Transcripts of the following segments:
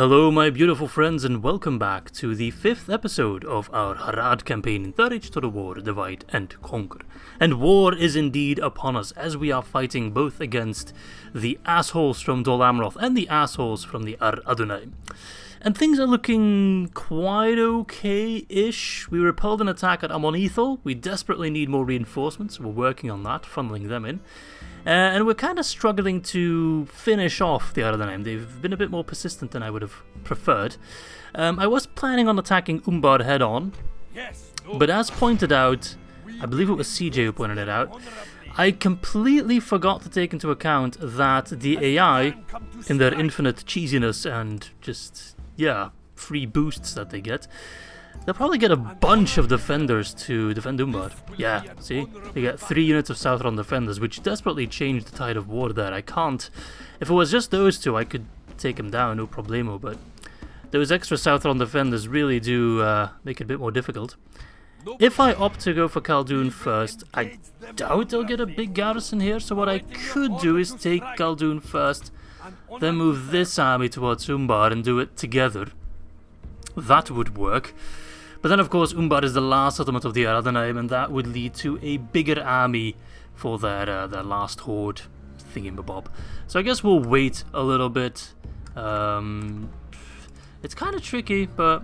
Hello my beautiful friends and welcome back to the 5th episode of our Harad campaign in Third Age to the War, Divide and Conquer. And war is indeed upon us as we are fighting both against the assholes from Dol Amroth and the assholes from the Ar Adonai. And things are looking quite okay-ish. We repelled an attack at Amon Ethel. We desperately need more reinforcements. We're working on that, funneling them in. And we're kind of struggling to finish off the Harnen. They've been a bit more persistent than I would have preferred. I was planning on attacking Umbar head-on, but as pointed out, I believe it was CJ who pointed it out, I completely forgot to take into account that the AI, in their infinite cheesiness and just, free boosts that they get, they'll probably get a bunch of defenders to defend Umbar. Yeah, see? They get 3 units of Southron defenders, which desperately changed the tide of war there. I can't... If it was just those two, I could take them down, no problemo, but those extra Southron defenders really do make it a bit more difficult. If I opt to go for Caldûn first, I doubt they'll get a big garrison here, so what I could do is take Caldûn first, then move this army towards Umbar and do it together. That would work. But then of course Umbar is the last settlement of the Adonai, and that would lead to a bigger army for their last horde thingamabob. So I guess we'll wait a little bit. It's kind of tricky, but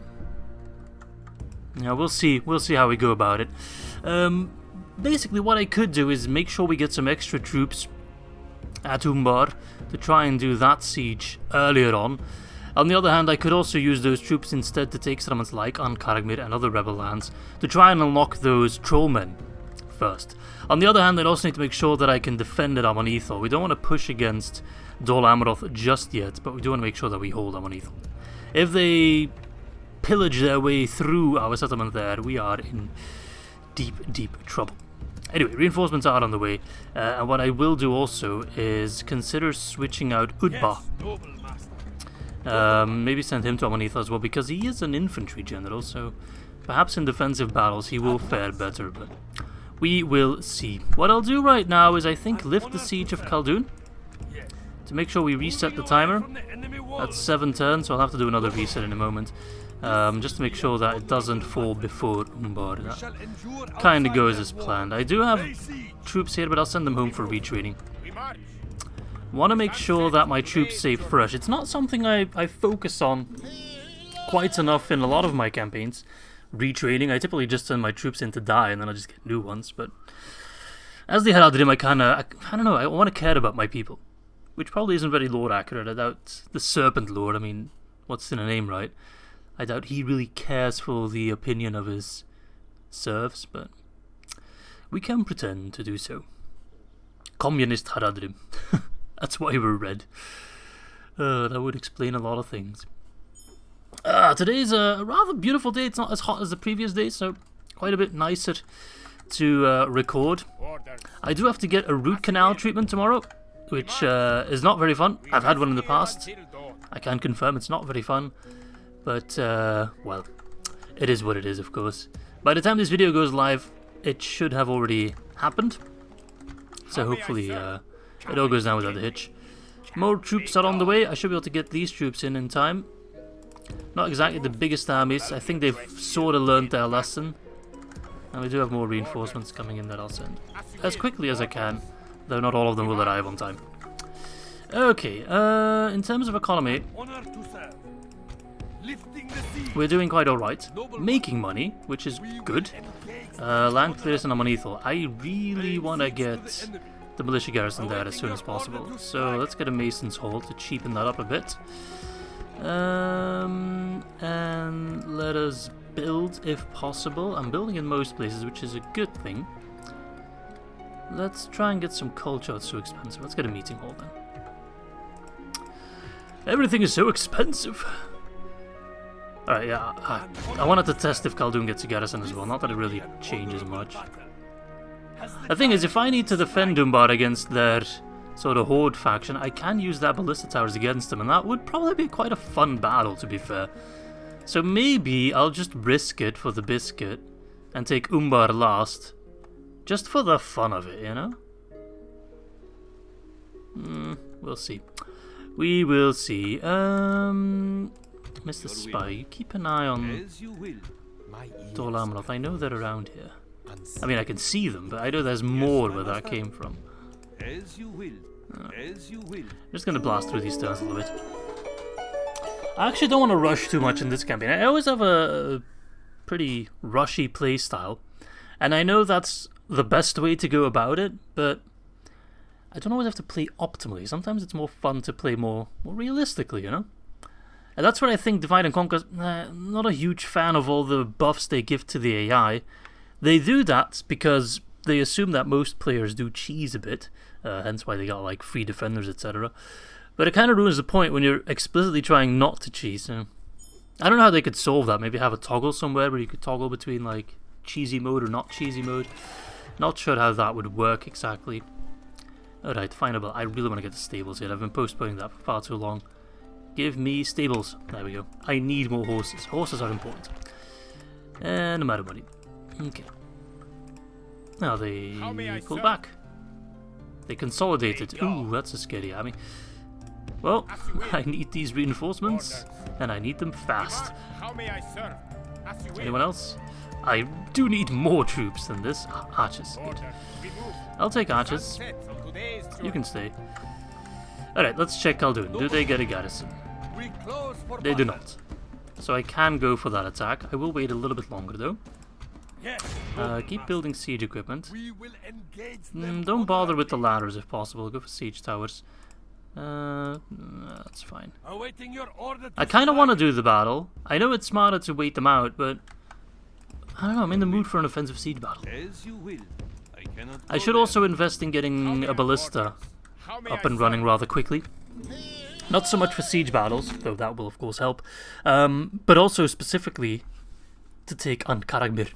we'll see how we go about it. Basically what I could do is make sure we get some extra troops at Umbar to try and do that siege earlier on. On the other hand, I could also use those troops instead to take settlements like An-Karagmir and other rebel lands to try and unlock those trollmen first. On the other hand, I'd also need to make sure that I can defend at Amon Ethel. We don't want to push against Dol Amroth just yet, but we do want to make sure that we hold Amon Ethel. If they pillage their way through our settlement there, we are in deep, deep trouble. Anyway, reinforcements are on the way, and what I will do also is consider switching out Udba. Maybe send him to Amon Ethel as well, because he is an infantry general, so perhaps in defensive battles he will fare better, but we will see. What I'll do right now is I think lift the siege of Caldûn to make sure we reset the timer. That's 7 turns, so I'll have to do another reset in a moment, just to make sure that it doesn't fall before Umbar. That kind of goes as planned. I do have troops here, but I'll send them home for retraining. Want to make sure that my troops stay fresh. It's not something I focus on quite enough in a lot of my campaigns. Retraining, I typically just send my troops in to die and then I just get new ones, but as the Haradrim, I don't know, I want to care about my people, which probably isn't very lore accurate. I doubt the Serpent Lord, I mean, what's in a name, right? I doubt he really cares for the opinion of his serfs, but we can pretend to do so. Communist Haradrim. That's why we're red. That would explain a lot of things. Today's a rather beautiful day. It's not as hot as the previous day, so quite a bit nicer to record. I do have to get a root canal treatment tomorrow, which is not very fun. I've had one in the past. I can confirm it's not very fun. But, well, it is what it is, of course. By the time this video goes live, it should have already happened. So hopefully it all goes down without a hitch. More troops are on the way. I should be able to get these troops in time. Not exactly the biggest armies. I think they've sort of learned their lesson. And we do have more reinforcements coming in that I'll send as quickly as I can, though not all of them will arrive on time. Okay, in terms of economy, we're doing quite alright. Making money, which is good. Land clearance in Amon Ethel. I really want to get the militia garrison there as soon as possible. So let's get a Mason's Hall to cheapen that up a bit. And let us build if possible. I'm building in most places, which is a good thing. Let's try and get some culture. It's so expensive. Let's get a meeting hall then. Everything is so expensive. Alright, yeah, I wanted to test if Caldûn gets a garrison as well, not that it really changes much. The thing is, if I need to defend Umbar against their sort of horde faction, I can use their ballista towers against them, and that would probably be quite a fun battle, to be fair. So maybe I'll just risk it for the biscuit and take Umbar last, just for the fun of it, you know? We'll see. We will see. Mr. Spy, you keep an eye on Dol Amroth. I know they're around here. I mean, I can see them, but I know there's more where that came from. I'm just going to blast through these turns a little bit. I actually don't want to rush too much in this campaign. I always have a pretty rushy playstyle, and I know that's the best way to go about it, but I don't always have to play optimally. Sometimes it's more fun to play more realistically, you know? And that's where I think Divide and Conquer, not a huge fan of all the buffs they give to the AI. They do that because they assume that most players do cheese a bit, hence why they got like free defenders, etc. But it kind of ruins the point when you're explicitly trying not to cheese. So I don't know how they could solve that. Maybe have a toggle somewhere where you could toggle between like cheesy mode or not cheesy mode. Not sure how that would work exactly. Alright, finable. I really want to get the stables here. I've been postponing that for far too long. Give me stables. There we go. I need more horses. Horses are important. And no matter money. Okay. Now they pull back. They consolidated. Ooh, that's a scary army. Well, I need these reinforcements, and I need them fast. Anyone else? I do need more troops than this. Archers. Good. I'll take archers. You can stay. Alright, let's check Caldûn. Do they get a garrison? They do not. So I can go for that attack. I will wait a little bit longer though. Keep building siege equipment. Don't bother with the ladders if possible. Go for siege towers. That's fine. I kind of want to do the battle. I know it's smarter to wait them out, but I don't know, I'm in the mood for an offensive siege battle. I should also invest in getting a ballista up and running rather quickly. Not so much for siege battles, though that will of course help, but also specifically to take Ankaragmir.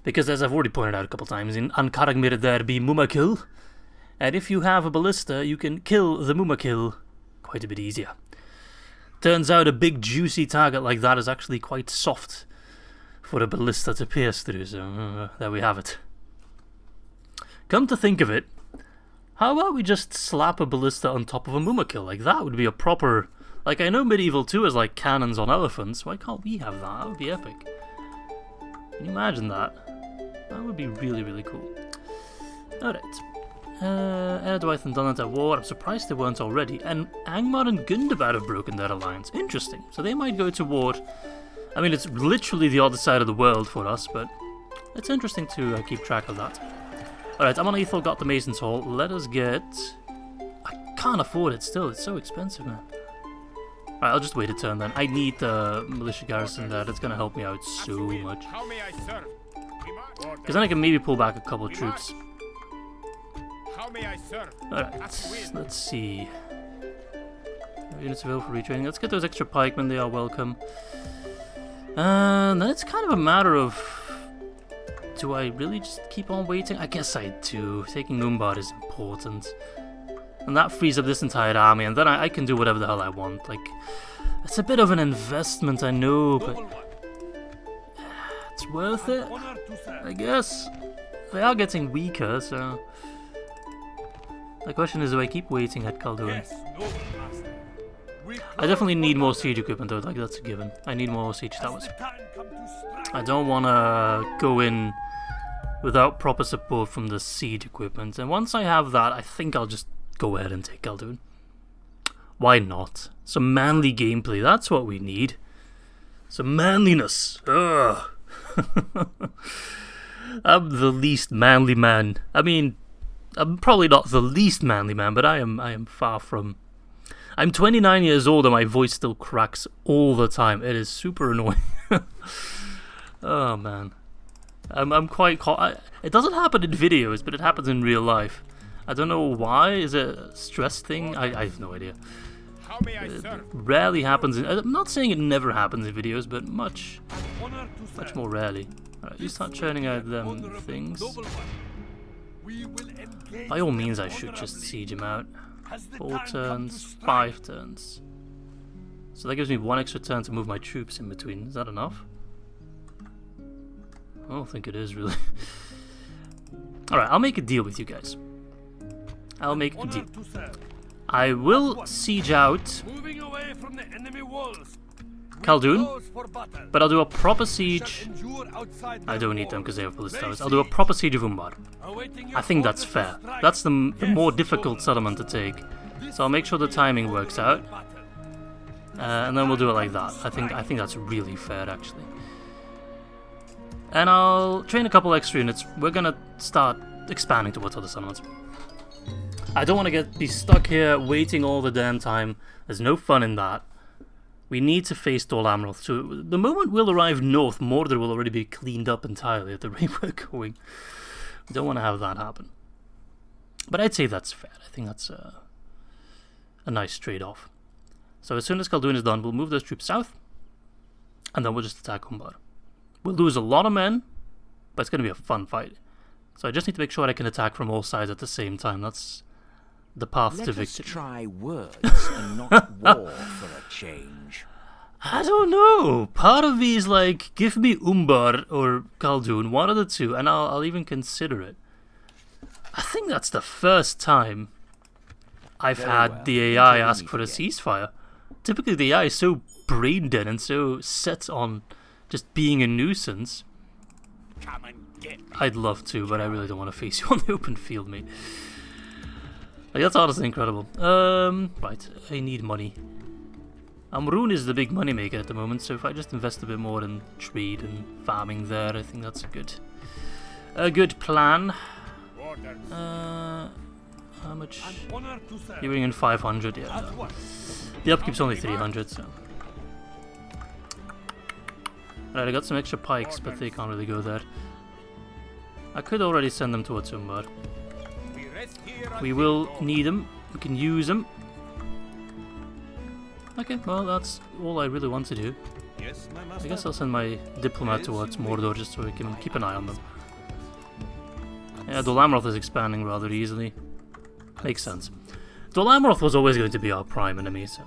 Because as I've already pointed out a couple times, in Ankaragmir there be Mumakil, and if you have a ballista you can kill the Mumakil quite a bit easier. Turns out a big juicy target like that is actually quite soft for a ballista to pierce through, so there we have it. Come to think of it, how about we just slap a ballista on top of a Mumakil? Like, that would be a proper... Like, I know Medieval 2 is like cannons on elephants, why can't we have that? That would be epic. Can you imagine that? That would be really, really cool. Alright. Erdoith and Donat at war. I'm surprised they weren't already. And Angmar and Gundabad have broken their alliance. Interesting. So they might go to war. I mean, it's literally the other side of the world for us, but it's interesting to keep track of that. Alright, Amon Ethel got the Mason's Hall. Let us get... I can't afford it still. It's so expensive, man. Alright, I'll just wait a turn then. I need the militia garrison there. That's going to help me out so much. Because then I can maybe pull back a couple of troops. Alright, let's see. Units available for retraining. Let's get those extra pikemen. They are welcome. And then it's kind of a matter of... Do I really just keep on waiting? I guess I do. Taking Umbad is important. And that frees up this entire army, and then I can do whatever the hell I want. Like, it's a bit of an investment, I know, but... It's worth it, I guess. They are getting weaker, so... The question is, do I keep waiting at Caldûn? I definitely need more siege equipment though, like that's a given. I need more siege towers. I don't want to go in without proper support from the siege equipment, and once I have that, I think I'll just go ahead and take Caldûn. Why not? Some manly gameplay, that's what we need. Some manliness. Ugh. I'm the least manly man. I mean, I'm probably not the least manly man, but I am far from... I'm 29 years old and my voice still cracks all the time. It is super annoying. Oh man. I'm quite... It doesn't happen in videos, but it happens in real life. I don't know why. Is it a stress thing? I have no idea. It rarely happens in... I'm not saying it never happens in videos, but much more rarely. Alright, you start churning out them things. By all means, I should just siege him out. 4 turns, 5 turns. So that gives me 1 extra turn to move my troops in between. Is that enough? I don't think it is, really. Alright, I'll make a deal with you guys. I'll make a deal. I will siege out Caldûn, but I'll do a proper siege. I don't need them because they have police towers. I'll do a proper siege of Umbar. I think that's fair. That's the more difficult settlement to take. So I'll make sure the timing works out. And then we'll do it like that. I think that's really fair, actually. And I'll train a couple extra units. We're gonna start expanding towards other settlements. I don't want to be stuck here waiting all the damn time. There's no fun in that. We need to face Dol Amroth. So the moment we'll arrive north, Mordor will already be cleaned up entirely at the rate we're going. We don't want to have that happen. But I'd say that's fair. I think that's a nice trade-off. So as soon as Caldûn is done, we'll move those troops south. And then we'll just attack Umbar. We'll lose a lot of men, but it's going to be a fun fight. So I just need to make sure I can attack from all sides at the same time. That's the path to victory. Let us try words and not war for a change. I don't know. Part of me is like, give me Umbar or Caldûn, one of the two, and I'll even consider it. I think that's the first time I've had the AI ask for a ceasefire. Typically the AI is so brain dead and so set on just being a nuisance. I'd love to, but I really don't want to face you on the open field, mate. Like, that's honestly incredible. Right, I need money. Amrun is the big money maker at the moment, so if I just invest a bit more in trade and farming there, I think that's a good plan. How much? You're bringing in 500, yeah. No. The upkeep's only 300, so. Right, I got some extra pikes, but they can't really go there. I could already send them towards Umbar. We will need them. We can use them. Okay, well, that's all I really want to do. I guess I'll send my diplomat towards Mordor just so we can keep an eye on them. Yeah, Dol Amroth is expanding rather easily. Makes sense. Dol Amroth was always going to be our prime enemy, so...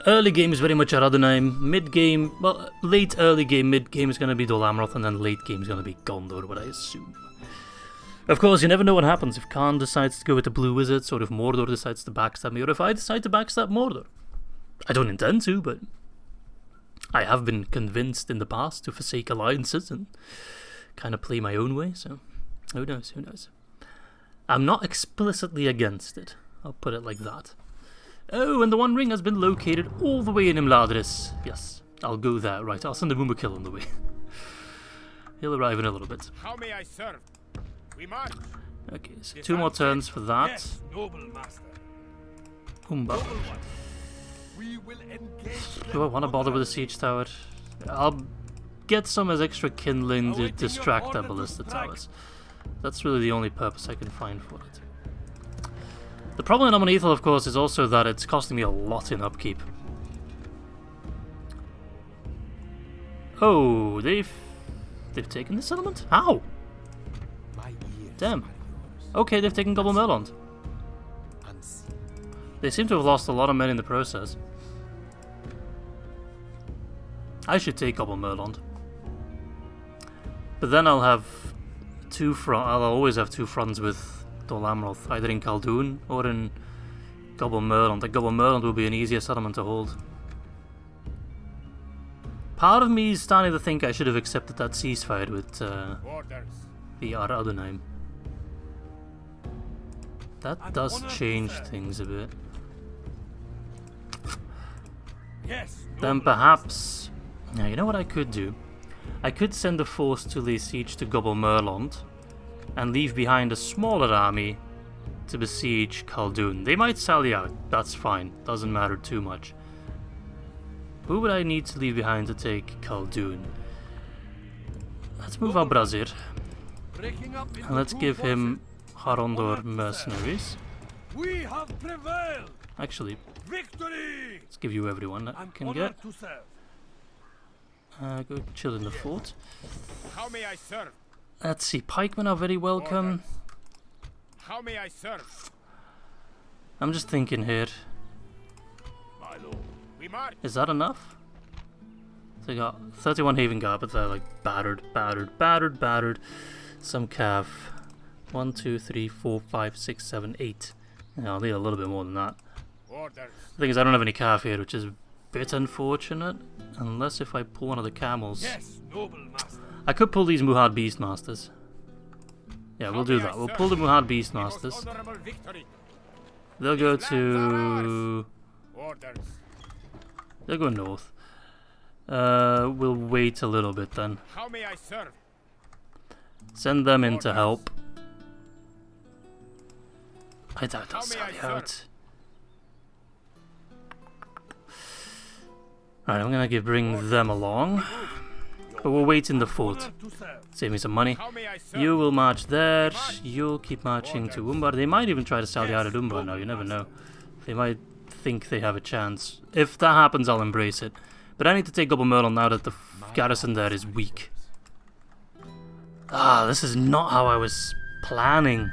Early game is very much Aradunheim. Mid game, well, late early game, mid game is going to be Dol Amroth, and then late game is going to be Gondor, what I assume. Of course, you never know what happens if Khan decides to go with the Blue Wizards, or if Mordor decides to backstab me, or if I decide to backstab Mordor. I don't intend to, but I have been convinced in the past to forsake alliances and kind of play my own way, so who knows, who knows. I'm not explicitly against it, I'll put it like that. Oh, and the One Ring has been located all the way in Imladris. Yes, I'll go there. Right, I'll send a Mumakil on the way. He'll arrive in a little bit. How may I serve? We march. Okay, so 2 more turns for that. Yes, noble master. Umbar. We will engage. Do I want to bother with the siege tower? I'll get some as extra kindling to distract the ballista towers. That's really the only purpose I can find for it. The problem in Amonethal, of course, is also that it's costing me a lot in upkeep. Oh, they've taken this settlement? How? Damn. Okay, they've taken Gobble Merland. They seem to have lost a lot of men in the process. I should take Gobble Merland. But then I'll have I'll always have 2 fronts with Dol Amroth, either in Caldûn or in Gobble Merland. The Gobble Merland will be an easier settlement to hold. Part of me is starting to think I should have accepted that ceasefire with the Aradunheim. That does change things a bit. Then perhaps... Now, you know what I could do? I could send a force to lay siege to Gobble Merland and leave behind a smaller army to besiege Caldûn. They might sally out, that's fine, doesn't matter too much. Who would I need to leave behind to take Caldûn? Let's move Abrazir. And let's give him Harondor mercenaries. We have prevailed. Actually, Victory. let's give you everyone that can get. Go chill in the fort. How may I serve? Let's see, pikemen are very welcome. How may I serve? I'm just thinking here. My lord. We march. Is that enough? They got 31 Haven Guard, but they're like battered. Some cav. 1, 2, 3, 4, 5, 6, 7, 8. Yeah, I'll need a little bit more than that. Orders. The thing is, I don't have any cav here, which is bit unfortunate, unless if I pull one of the camels. Yes, noble master. I could pull these Muhad Beastmasters. Yeah, we'll do How may that. I We'll serve pull the you? Muhad The most Beastmasters. honorable victory. They'll go These lands to... Orders. They'll go north. We'll wait a little bit then. How may I serve? Send them in to Orders. help. I doubt they'll How may I sally serve? out. Alright, I'm gonna bring them along. But we'll wait in the fort. Honor to serve. Save me some money. How may I serve? You will march there. You'll keep marching to Umbar. They might even try to sally out at Umbar now. You never know. They might think they have a chance. If that happens, I'll embrace it. But I need to take Double Merlin now that the garrison there is weak. Ah, this is not how I was planning.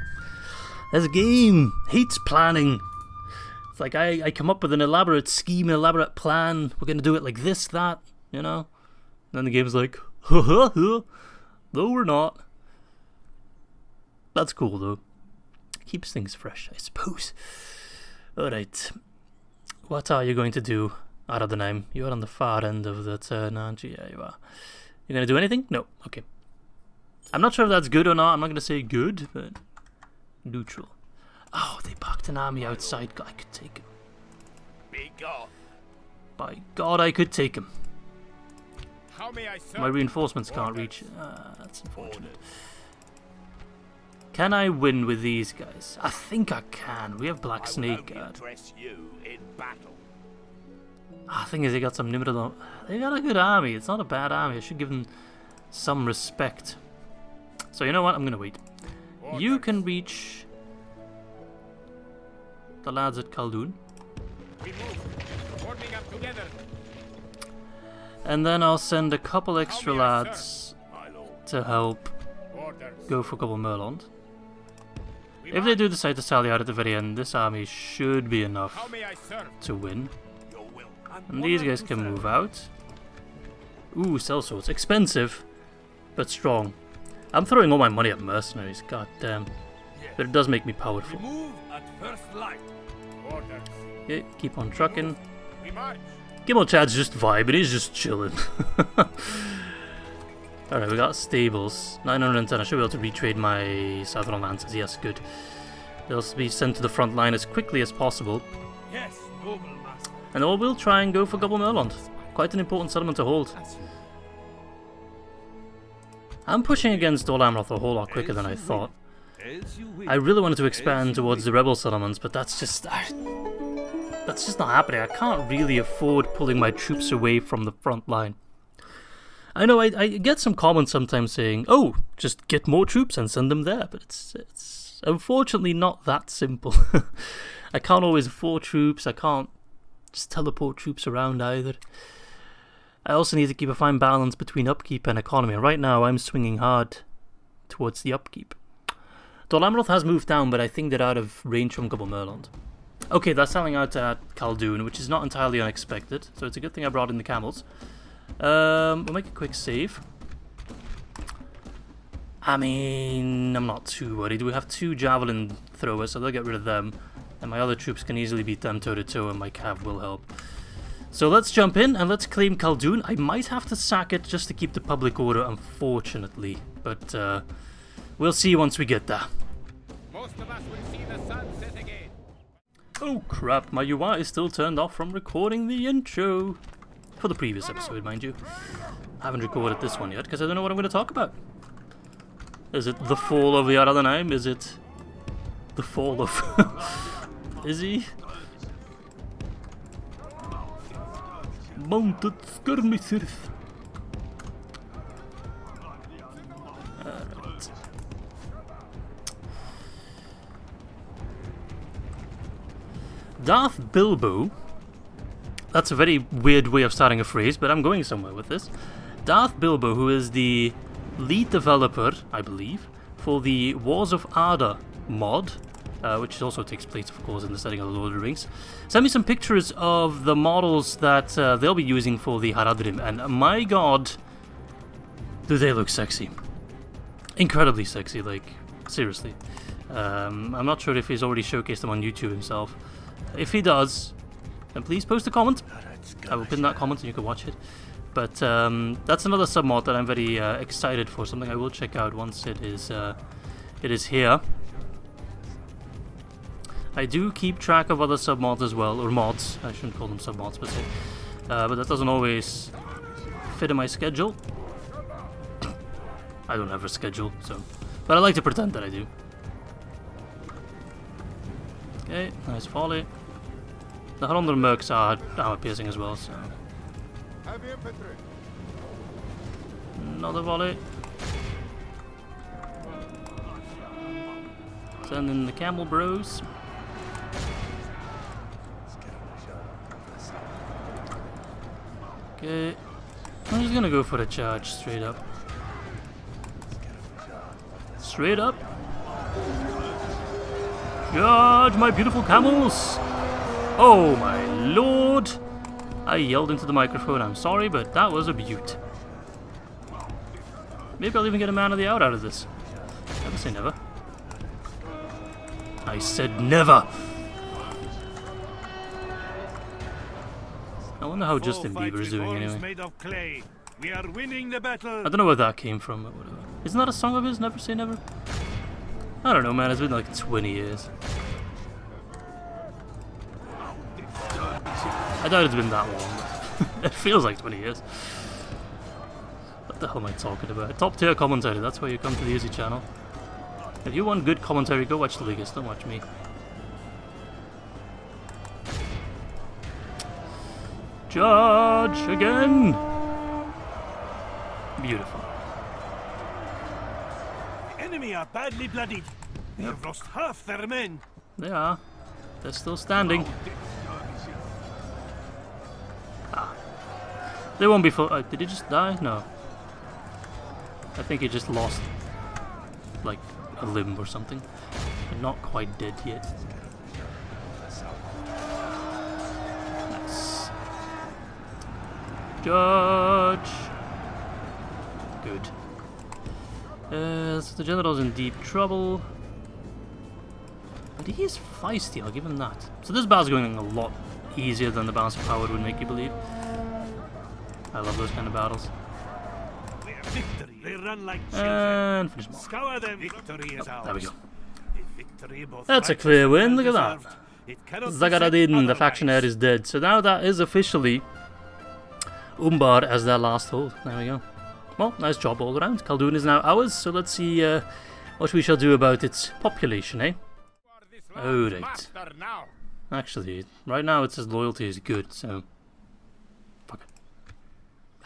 This game hates planning. It's like I come up with an elaborate scheme, an elaborate plan. We're gonna do it like this, that, you know? And then the game's like, no, we're not. That's cool though. Keeps things fresh, I suppose. Alright. What are you going to do, Harad? You're on the far end of the turn, aren't you? Yeah, you are. You gonna do anything? No. Okay. I'm not sure if that's good or not. I'm not gonna say good, but neutral. Oh, they parked an army outside. I could take him. Be gone. By God, I could take him. How may I serve? My reinforcements can't reach. That's unfortunate. Can I win with these guys? I think I can. We have Black Snake Guard. Address you in battle. Ah, thing is, they got some Nimrod. They got a good army. It's not a bad army. I should give them some respect. So you know what? I'm gonna wait. You can reach the lads at Caldûn, We move. Forming up together. and then I'll send a couple extra may I serve? lads My lord. to help Orders. go for a couple Merlons. We If they march. do decide to sally out at the very end, this army should be How enough may I serve? to win. Your will. And these guys can move out. Ooh, sellswords. Expensive, but strong. I'm throwing all my money at mercenaries, god damn. But it does make me powerful. Move at first light. Orders. Okay, keep on trucking. We march. Gimel Chad's just vibing, he's just chilling. Alright, we got stables. 910, I should be able to retrade my Southern Lancers. Yes, good. They'll be sent to the front line as quickly as possible. Yes, noble master. And all will try and go for Gobble Merlond. Quite an important settlement to hold. I'm pushing against Dol Amroth a whole lot quicker than I thought. I really wanted to expand towards the rebel settlements, but that's just not happening. I can't really afford pulling my troops away from the front line. I know I get some comments sometimes saying, "Oh, just get more troops and send them there," but it's unfortunately not that simple. I can't always afford troops. I can't just teleport troops around either. I also need to keep a fine balance between upkeep and economy. And right now, I'm swinging hard towards the upkeep. Dol Amroth has moved down, but I think they're out of range from Gobble Merlond. Okay, they're selling out at Caldûn, which is not entirely unexpected. So it's a good thing I brought in the camels. We'll make a quick save. I mean, I'm not too worried. We have 2 javelin throwers, so they'll get rid of them. And my other troops can easily beat them toe-to-toe, and my cav will help. So let's jump in and let's claim Caldûn. I might have to sack it just to keep the public order, unfortunately. But we'll see once we get there. Most of us will see the sun set again. Oh crap, my UI is still turned off from recording the intro. For the previous episode, mind you. I haven't recorded this one yet because I don't know what I'm going to talk about. Is it the fall of the Harad? Is it the fall of Izzy? Mounted skirmishers. Alright. Darth Bilbo. That's a very weird way of starting a phrase, but I'm going somewhere with this. Darth Bilbo, who is the lead developer, I believe, for the Wars of Arda mod, which also takes place, of course, in the setting of the Lord of the Rings, sent me some pictures of the models that they'll be using for the Haradrim, and my god, do they look sexy. Incredibly sexy, like, seriously. I'm not sure if he's already showcased them on YouTube himself. If he does, then please post a comment. I will pin that comment and you can watch it. But that's another submod that I'm very excited for. Something I will check out once it is here. I do keep track of other submods as well, or mods. I shouldn't call them submods, but that doesn't always fit in my schedule. I don't have a schedule, so, but I like to pretend that I do. Okay, nice volley. The Harnen mercs are armor piercing as well, so. Another volley. Send in the Camel bros. Okay, I'm just gonna go for a charge straight up. Straight up. Charge, my beautiful camels! Oh my lord! I yelled into the microphone, I'm sorry, but that was a beaut. Maybe I'll even get a man of the hour out of this. Never say never. I said never! I wonder how Justin Bieber is doing anyway. We are winning the battle. I don't know where that came from, but whatever. Isn't that a song of his, Never Say Never? I don't know, man, it's been like 20 years. I doubt it's been that long, but it feels like 20 years. What the hell am I talking about? Top tier commentary, that's why you come to the Izzy channel. If you want good commentary, go watch the Leaguers, don't watch me. Charge again! Beautiful. The enemy are badly bloodied. They have lost half their men. They are. They're still standing. Ah. They won't be full. Did he just die? No. I think he just lost, like, a limb or something. But not quite dead yet. Nice. Judge! Good. So the general's in deep trouble. But he is feisty, I'll give him that. So this battle's going a lot easier than the balance of power would make you believe. I love those kind of battles. Victory. They run like And finish them off. Scour them. Victory is ours. There we go. Victory both That's a clear win, look at that. It cannot be Zagaradin, the said factionaire, is dead. So now that is officially Umbar as their last hold. There we go. Well, nice job all around. Caldûn is now ours, so let's see what we shall do about its population, eh? Oh, right. Actually, right now it says loyalty is good, so... Fuck it.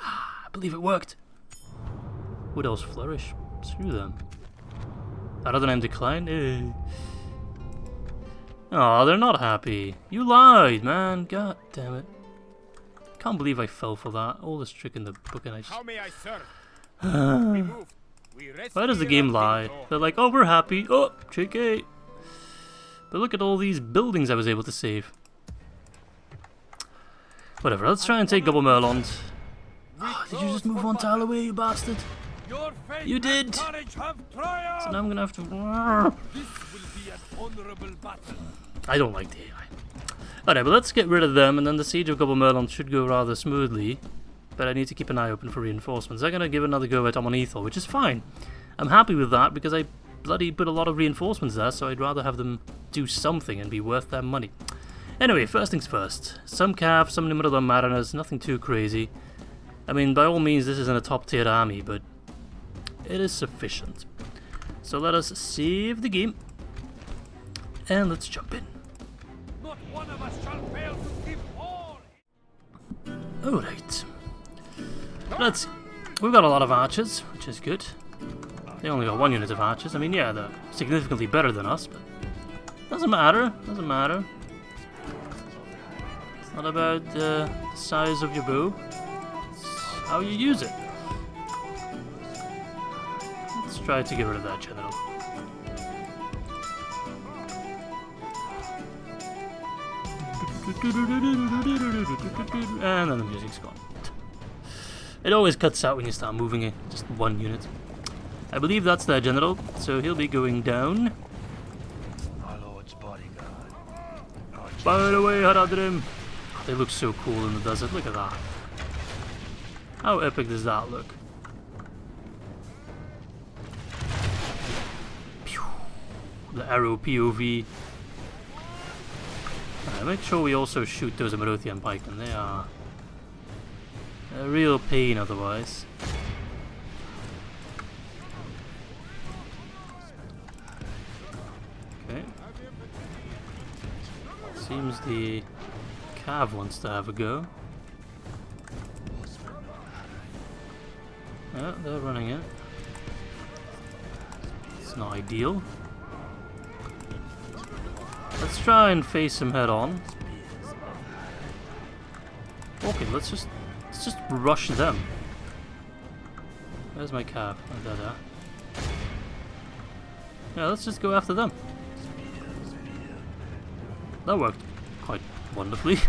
I believe it worked. Would else flourish? Screw them. Harad decline? Eh. Oh, they're not happy. You lied, man. God damn it. Can't believe I fell for that. Oldest trick in the book and I just... How may I serve? Why does the game lie? They're like, oh, we're happy. Oh, trick 8. But look at all these buildings I was able to save. Whatever, let's try and take Double Merlond. Oh, did you just move one tile away, you bastard? You did! So now I'm gonna have to... I don't like the AI. Alright, but let's get rid of them, and then the Siege of Double Merlond should go rather smoothly. But I need to keep an eye open for reinforcements. They're gonna give another go at Amonethal, which is fine. I'm happy with that, because I bloody put a lot of reinforcements there, so I'd rather have them do something and be worth their money. Anyway, first things first. Some Cav, some Nimrod Mariners, nothing too crazy. I mean, by all means, this isn't a top tier army, but it is sufficient. So let us save the game, and let's jump in. Not one of us shall fail to give all. Alright. Let's see. We've got a lot of archers, which is good. They only got 1 unit of archers. I mean, yeah, they're significantly better than us, but doesn't matter. Doesn't matter. It's not about the size of your bow. It's how you use it. Let's try to get rid of that general. And then the music's gone. It always cuts out when you start moving it, just 1 unit. I believe that's their general, so he'll be going down. My lord's bodyguard. Fire away, Harad! They look so cool in the desert. Look at that. How epic does that look? Pew. The arrow POV. Alright, make sure we also shoot those Amarothian pikemen. They are a real pain otherwise. Okay. Seems the Cav wants to have a go. Yeah, they're running it. It's not ideal. Let's try and face him head on. Okay, let's just rush them. Where's my Cav? Oh, there. Yeah, let's just go after them. That worked quite wonderfully.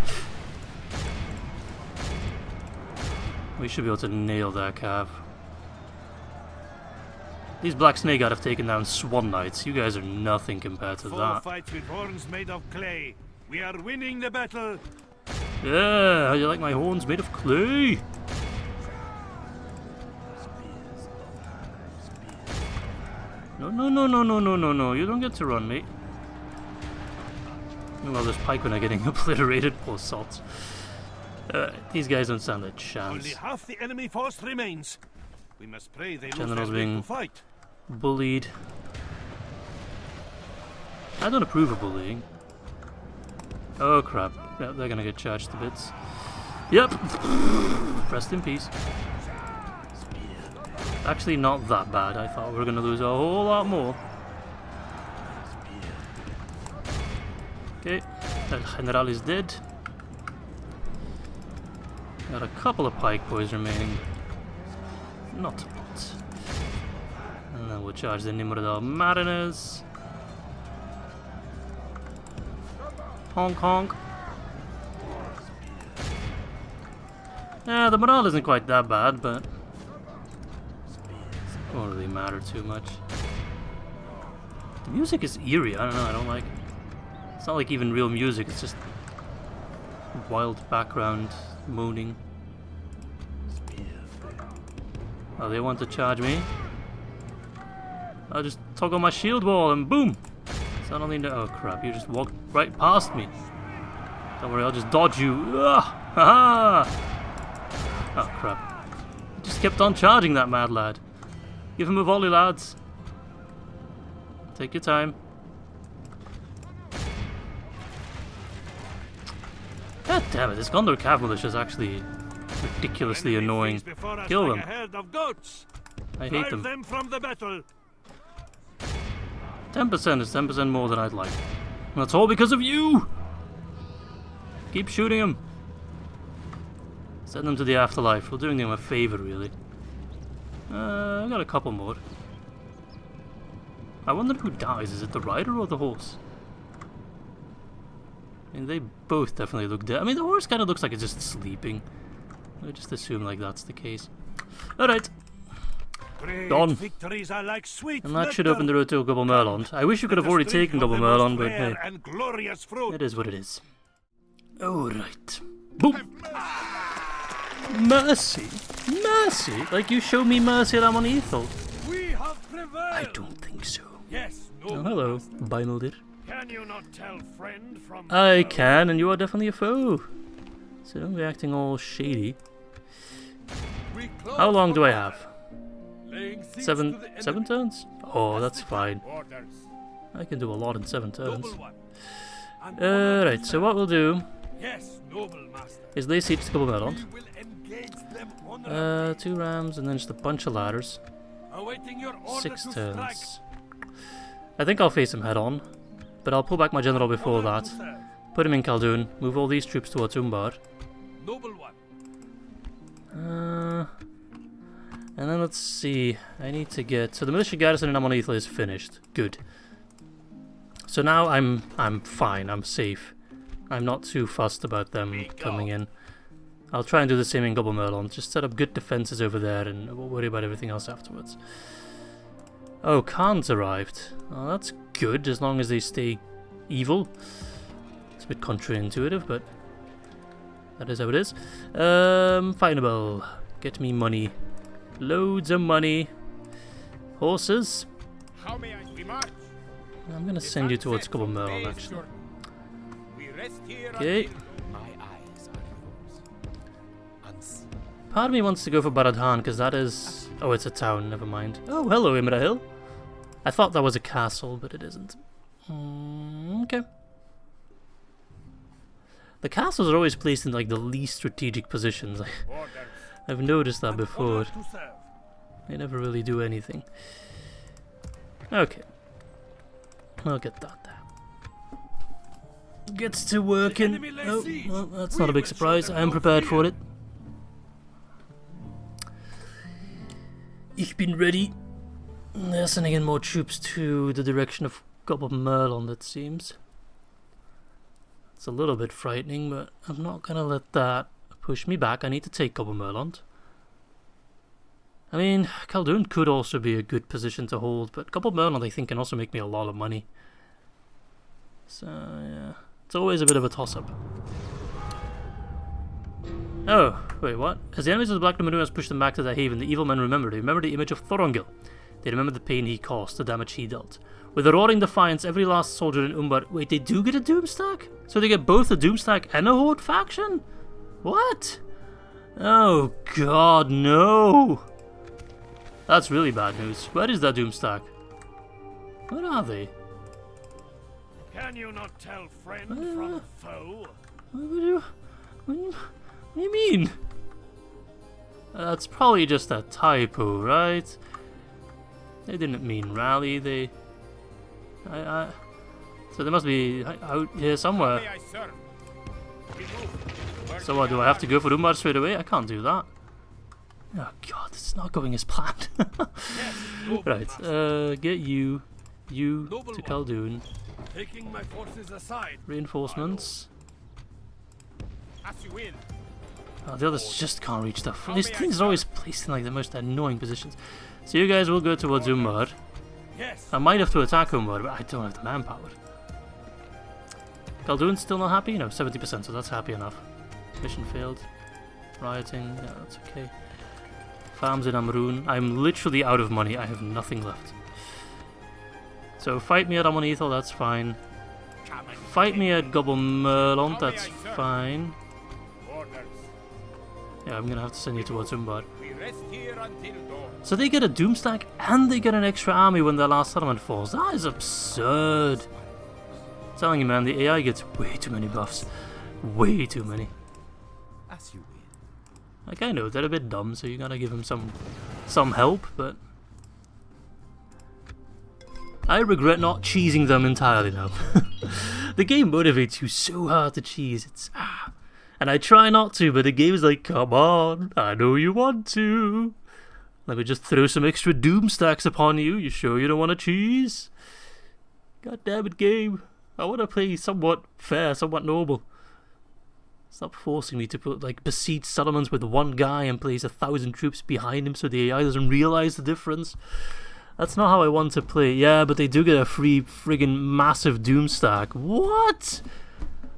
We should be able to nail that Cav. These Black Snake have taken down Swan Knights. You guys are nothing compared to that. Fights with horns made of clay. We are winning the battle. Yeah, how you like my horns made of clay? No. You don't get to run, mate. Meanwhile, those pikemen are getting obliterated. Poor sots. These guys don't stand a chance. Only half the enemy force remains. We must pray they General's lose being to fight. bullied. I don't approve of bullying. Oh crap. Yeah, they're gonna get charged to bits. Yep. Rest in peace. Actually not that bad. I thought we were gonna lose a whole lot more. Okay. El General is dead. Got a couple of pike boys remaining. Not a lot. And then we'll charge the Nimrodal Mariners. Honk honk. Yeah, the morale isn't quite that bad, but won't really matter too much. The music is eerie, I don't know, I don't like it. It's not like even real music, it's just wild background moaning. Oh, they want to charge me? I'll just toggle my shield wall and boom! Suddenly, no. Oh crap, you just walked right past me. Don't worry, I'll just dodge you. Ah! Ha-ha! Oh crap. I just kept on charging that mad lad. Give him a volley, lads. Take your time. God damn it, this Gondor Cav militia is actually ridiculously annoying. Kill them. I hate them. From the battle. 10% is 10% more than I'd like. And that's all because of you! Keep shooting them. Send them to the afterlife. We're doing them a favor, really. I got a couple more. I wonder who dies. Is it the rider or the horse? I mean, they both definitely look dead. I mean, the horse kind of looks like it's just sleeping. I just assume like that's the case. Alright. Done. Like and that should open the road to Gobble Merlond. I wish you could have already taken Gobble Merlond, but hey, it is what it is. Alright. Boom! Mercy? Mercy? Like you show me mercy at Amonethal? I don't think so. Yes, oh, hello, Bimildir. Can you not tell friend from I can, and you are definitely a foe. So don't be acting all shady. How long do I have? 7 turns? Oh, that's fine. I can do a lot in 7 turns. Right, so what we'll do is lay siege to Gobble Merlond. 2 rams and then just a bunch of ladders. 6 turns. I think I'll face him head on, but I'll pull back my general before that. Put him in Caldûn, move all these troops towards Umbar. And then let's see, I need to get... So the militia garrison in Amonethal is finished. Good. So now I'm fine, I'm safe. I'm not too fussed about them coming in. I'll try and do the same in Gobble Merlond. Just set up good defenses over there and we'll worry about everything else afterwards. Oh, Khan's arrived. Oh, that's good, as long as they stay evil. It's a bit counterintuitive, but That is how it is. Findable. Get me money. Loads of money. Horses. How may we march? I'm gonna send you towards Caldûn Merlin, actually. We rest here Okay. until my eyes are yours. Unseen. Part of me wants to go for Baradhan, because that is... Oh, it's a town, never mind. Oh, hello, Imrahil. I thought that was a castle, but it isn't. Okay. The castles are always placed in, like, the least strategic positions. Orders. I've noticed that before. Order to serve. They never really do anything. Okay. I'll get that there. Gets to working. enemy lays Oh, siege. well, that's We not a big will show surprise. them I am no prepared fear. for it. Ich bin ready. They're sending in more troops to the direction of Caldûn Merlin, it seems. It's a little bit frightening, but I'm not gonna let that push me back. I need to take Caldûn Merlin. I mean, Caldûn could also be a good position to hold, but Caldûn Merlin, I think, can also make me a lot of money. So, yeah. It's always a bit of a toss-up. Oh, wait, what? As the enemies of the Black Dominua has pushed them back to their haven, the evil men remember. They remember the image of Thorongil. They remember the pain he caused, the damage he dealt. With a roaring defiance, every last soldier in Umbar... Wait, they do get a Doomstack? So they get both a Doomstack and a Horde faction? What? Oh, God, no! That's really bad news. Where is that Doomstack? Where are they? Can you not tell friend from foe? What do you mean? That's probably just a typo, right? They didn't mean rally, they... So they must be out here somewhere. May I serve? We move. So what, do I have to go for Umbar straight away? I can't do that. Oh god, this is not going as planned. Right, get you to Caldûn. Taking my forces aside. Reinforcements. As you will. Oh, the others just can't reach stuff. These things are always placed in like the most annoying positions. So you guys will go towards Umbar. Yes. I might have to attack Umbar, but I don't have the manpower. Caldûn's still not happy? No, 70%, so that's happy enough. Mission failed. Rioting, yeah, that's okay. Farms in Amrun. I'm literally out of money. I have nothing left. So fight me at Amonethal, that's fine. Fight me at Caldûn Merlin, that's fine. Orders. Yeah, I'm gonna have to send you towards Umbar. We rest here until dawn. So they get a Doomstack and they get an extra army when their last settlement falls. That is absurd. I'm telling you, man, the AI gets way too many buffs. Way too many. As you will. Like, I know, they're a bit dumb, so you gotta give them some help, but... I regret not cheesing them entirely now. The game motivates you so hard to cheese, it's... And I try not to, but the game is like, come on, I know you want to. Let me just throw some extra doom stacks upon you. You sure you don't want to cheese? God damn it, game. I want to play somewhat fair, somewhat noble. Stop forcing me to put, like, besieged settlements with one guy and place 1,000 troops behind him so the AI doesn't realize the difference. That's not how I want to play. Yeah, but they do get a free friggin' massive doom stack. What?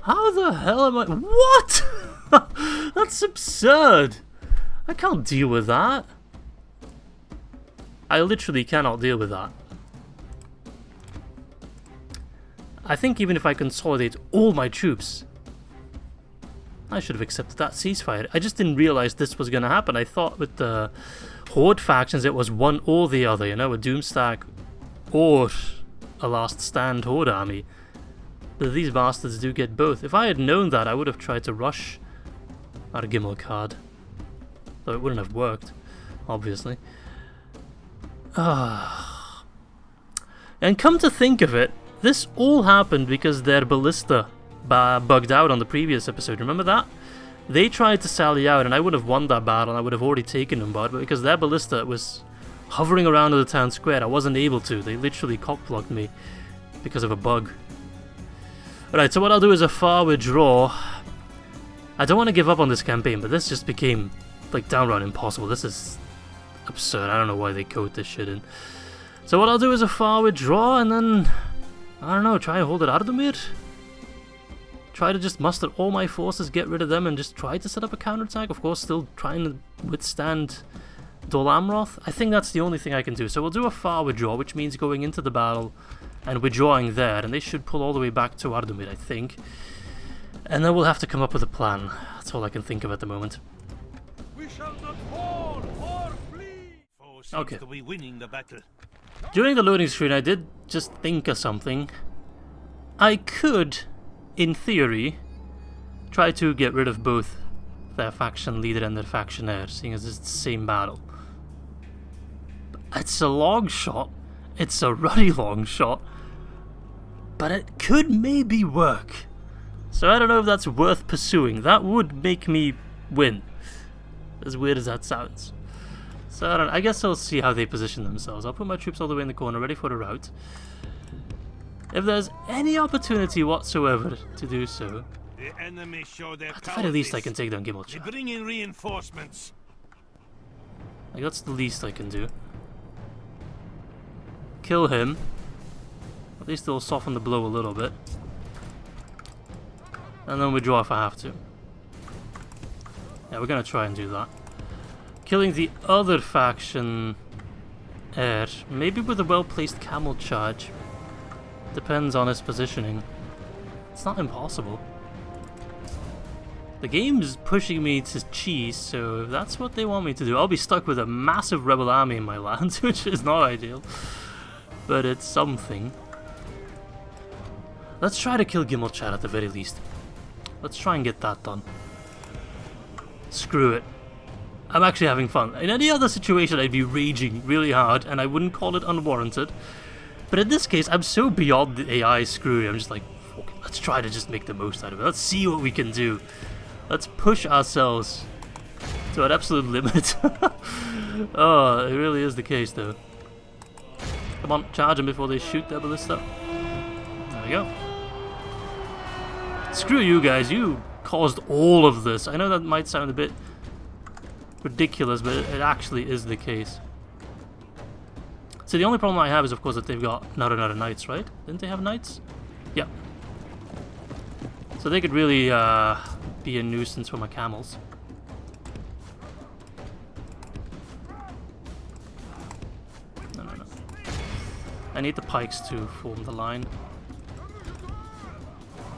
How the hell am I... What? That's absurd. I can't deal with that. I literally cannot deal with that. I think even if I consolidate all my troops, I should have accepted that ceasefire. I just didn't realize this was going to happen. I thought with the Horde factions it was one or the other, you know, a Doomstack or a Last Stand Horde army. But these bastards do get both. If I had known that, I would have tried to rush our Gimel card. Though it wouldn't have worked, obviously. And come to think of it, this all happened because their ballista bugged out on the previous episode. Remember that? They tried to sally out and I would have won that battle and I would have already taken them, but because their ballista was hovering around the town square, I wasn't able to. They literally cockblocked me because of a bug. Alright, so what I'll do is a forward draw. I don't want to give up on this campaign, but this just became like downright impossible. This is absurd. I don't know why they code this shit in. So what I'll do is a forward draw and then, I don't know, try and hold it out of the mid. try to just muster all my forces, get rid of them, and just try to set up a counterattack. Of course, still trying to withstand Dol Amroth. I think that's the only thing I can do. So we'll do a far withdraw, which means going into the battle and withdrawing there, and they should pull all the way back to Ardumir, I think. And then we'll have to come up with a plan. That's all I can think of at the moment. We shall not fall or flee. Foe seems Okay. to be winning the battle. During the loading screen, I did just think of something. I could, in theory, try to get rid of both their faction leader and their faction heir, seeing as it's the same battle. It's a long shot. It's a ruddy long shot. But it could maybe work. So I don't know if that's worth pursuing. That would make me win. As weird as that sounds. So I guess I'll see how they position themselves. I'll put my troops all the way in the corner, ready for the rout. If there's any opportunity whatsoever to do so, The enemy show their at the very least I can take down They Gimmelchad. bring in reinforcements. Like, that's the least I can do. Kill him. At least it'll soften the blow a little bit. And then withdraw if I have to. Yeah, we're gonna try and do that. Killing the other faction heir, maybe with a well-placed camel charge. Depends on his positioning. It's not impossible. The game's pushing me to cheese, so if that's what they want me to do, I'll be stuck with a massive rebel army in my lands, which is not ideal. But it's something. Let's try to kill Gimmelchad at the very least. Let's try and get that done. Screw it. I'm actually having fun. In any other situation, I'd be raging really hard, and I wouldn't call it unwarranted. But in this case, I'm so beyond the AI screwy. I'm just like, fuck it, let's try to just make the most out of it. Let's see what we can do. Let's push ourselves to an absolute limit. Oh, it really is the case, though. Come on, charge them before they shoot their ballista. There we go. Screw you guys, you caused all of this. I know that might sound a bit ridiculous, but it actually is the case. So the only problem I have is, of course, that they've got another knights, right? Didn't they have knights? Yeah. So they could really be a nuisance for my camels. No. I need the pikes to form the line.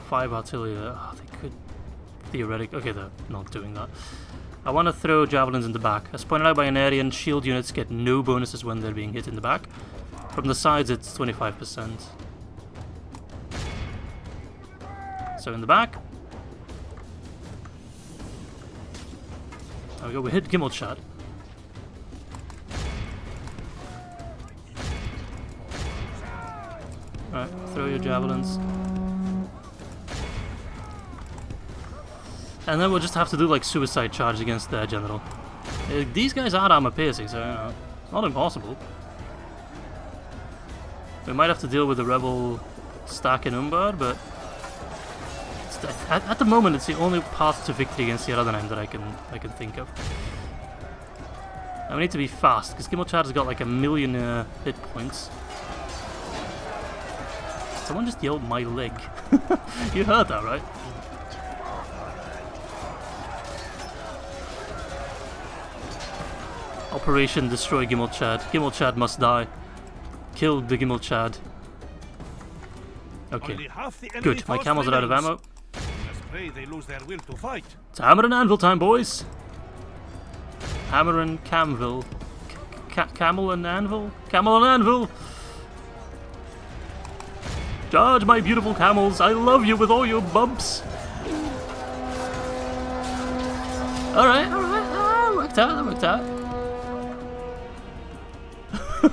5 artillery. Oh, they could theoretically. Okay, they're not doing that. I want to throw javelins in the back. As pointed out by an Aryan, shield units get no bonuses when they're being hit in the back. From the sides, it's 25%. So in the back. There we go, we hit Gimmelchad. Alright, throw your javelins. And then we'll just have to do like suicide charge against their general. These guys are armor piercing, so you know, it's not impossible. We might have to deal with the rebel stack in Umbar, but at the moment it's the only path to victory against the Harad that I can think of. And we need to be fast because Gimmelchad has got like 1,000,000 hit points. Someone just yelled my leg. You heard that, right? Operation Destroy Gimmelchad. Gimmelchad must die. Kill the Gimmelchad. Okay. Only half the enemy Good. My force camels are out of remains. ammo. Let's pray they lose their will to fight. It's hammer and anvil time, boys. Hammer and Camville. Camel and anvil? Camel and anvil! Charge, my beautiful camels. I love you with all your bumps. Alright. That worked out.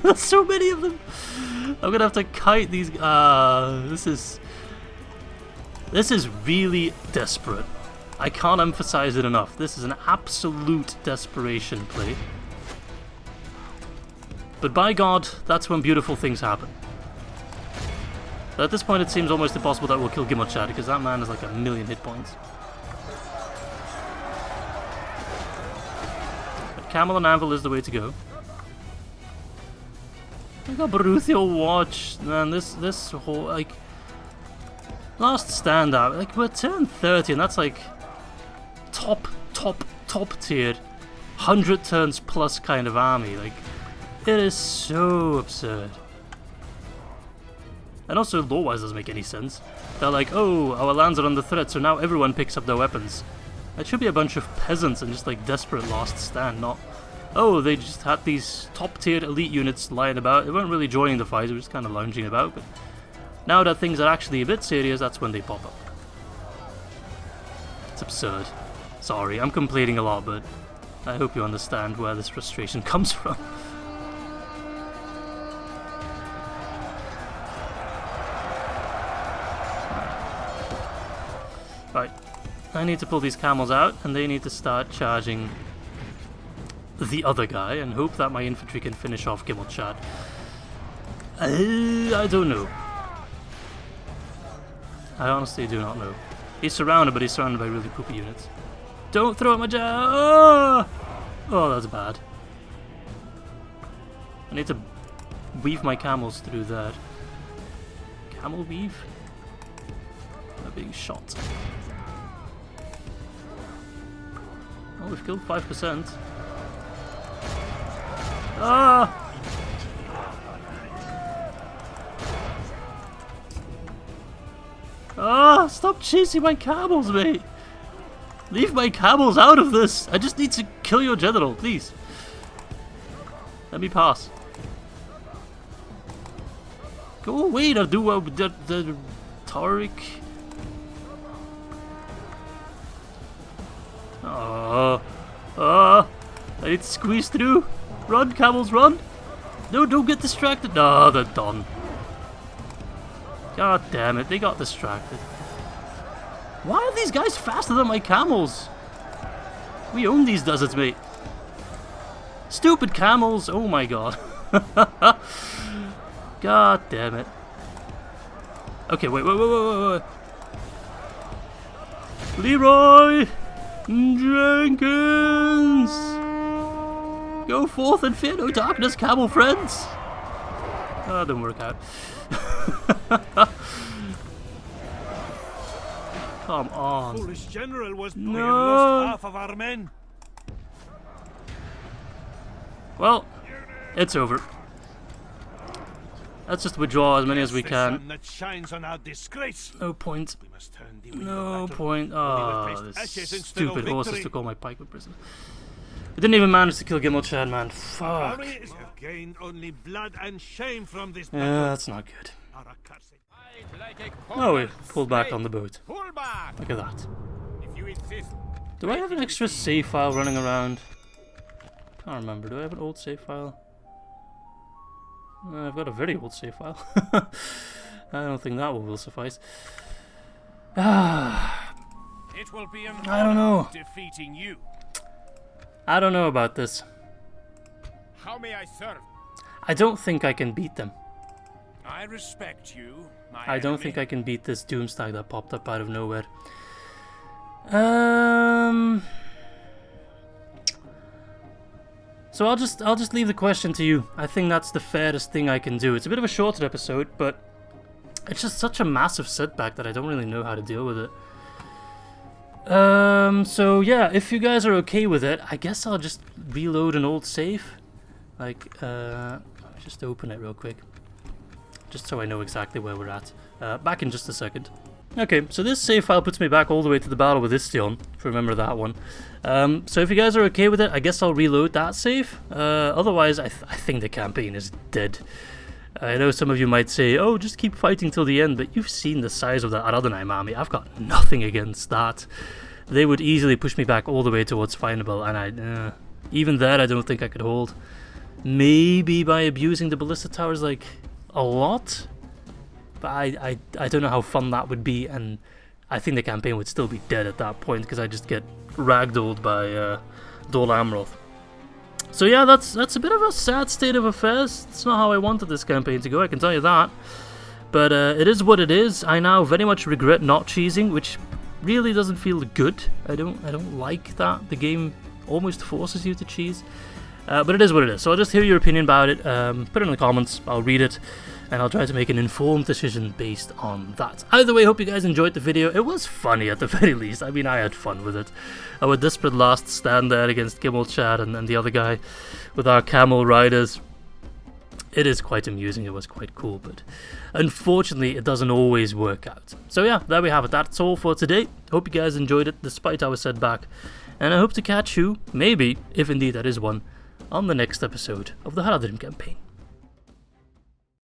There's so many of them. I'm gonna have to kite these. This is really desperate. I can't emphasize it enough. This is an absolute desperation play. But by God, that's when beautiful things happen. But at this point, it seems almost impossible that we'll kill Gimmelchad because that man has like 1,000,000 hit points. But Camel and Anvil is the way to go. I got Baruthial Watch, man. This whole like Last stand out, like we're turn 30 and that's like top tier 100 turns plus kind of army. Like, it is so absurd. And also lore-wise doesn't make any sense. They're like, oh, our lands are under threat, so now everyone picks up their weapons. It should be a bunch of peasants and just like desperate last stand, not, oh, they just had these top tier elite units lying about. They weren't really joining the fight, they were just kind of lounging about, but now that things are actually a bit serious, that's when they pop up. It's absurd. Sorry, I'm complaining a lot, but I hope you understand where this frustration comes from. Right, I need to pull these camels out, and they need to start charging the other guy, and hope that my infantry can finish off Camel Chad. I don't know. I honestly do not know. He's surrounded, but he's surrounded by really poopy units. Don't throw at my jab! Oh, that's bad. I need to weave my camels through that. Camel weave? They're being shot. Oh, we've killed 5%. Ah! Ah! Stop chasing my camels, mate! Leave my camels out of this! I just need to kill your general, please. Let me pass. Go away, the Tariq. I need to squeeze through. Run, camels, run! No, don't get distracted. No, they're done. God damn it, they got distracted. Why are these guys faster than my camels? We own these deserts, mate. Stupid camels, oh my god. God damn it. Okay, wait. Leroy Jenkins! Go forth and fear no darkness, camel friends! Oh, didn't work out. Come on. Foolish general was No. lost half of our men. Well, it's over. Let's just withdraw as many as we The can. sun that shines on our disgrace. No point. We must turn the wheel No of battle. point. We will Oh, taste this ashes instead of stupid horses victory. took all my pikewood prison. We didn't even manage to kill Camel Chad, man. Fuck. Army is gained only blood and shame from this Yeah, battle. that's not good. Our accursed- Oh, we pulled back on the boat. Pull back. Look at that. If you insist. Do I have an extra save file running around? Can't remember. Do I have an old save file? I've got a very old save file. I don't think that will suffice. It will be an I don't know. defeating you. I don't know about this. How may I serve? I don't think I can beat them. I respect you, my I don't enemy. think I can beat this Doomstag that popped up out of nowhere. So I'll just leave the question to you. I think that's the fairest thing I can do. It's a bit of a shorter episode, but it's just such a massive setback that I don't really know how to deal with it. So yeah, if you guys are okay with it, I guess I'll just reload an old save. Like, let me just open it real quick. Just so I know exactly where we're at. Back in just a second. Okay, so this save file puts me back all the way to the battle with Istion, if you remember that one. So if you guys are okay with it, I guess I'll reload that save. Otherwise, I think the campaign is dead. I know some of you might say, oh, just keep fighting till the end, but you've seen the size of the Aradonheim army. I've got nothing against that. They would easily push me back all the way towards Findable, and even there I don't think I could hold. Maybe by abusing the ballista towers, like, a lot? But I don't know how fun that would be, and I think the campaign would still be dead at that point, because I just get ragdolled by Dol Amroth. So yeah, that's a bit of a sad state of affairs. It's not how I wanted this campaign to go, I can tell you that. But it is what it is. I now very much regret not cheesing, which really doesn't feel good. I don't like that. The game almost forces you to cheese. But it is what it is. So I'll just hear your opinion about it. Put it in the comments. I'll read it. And I'll try to make an informed decision based on that. Either way, hope you guys enjoyed the video. It was funny at the very least. I mean, I had fun with it. Our desperate last stand there against Camel Chad and the other guy with our camel riders. It is quite amusing. It was quite cool, but unfortunately, it doesn't always work out. So yeah, there we have it. That's all for today. Hope you guys enjoyed it despite our setback. And I hope to catch you, maybe, if indeed that is one, on the next episode of the Harad campaign.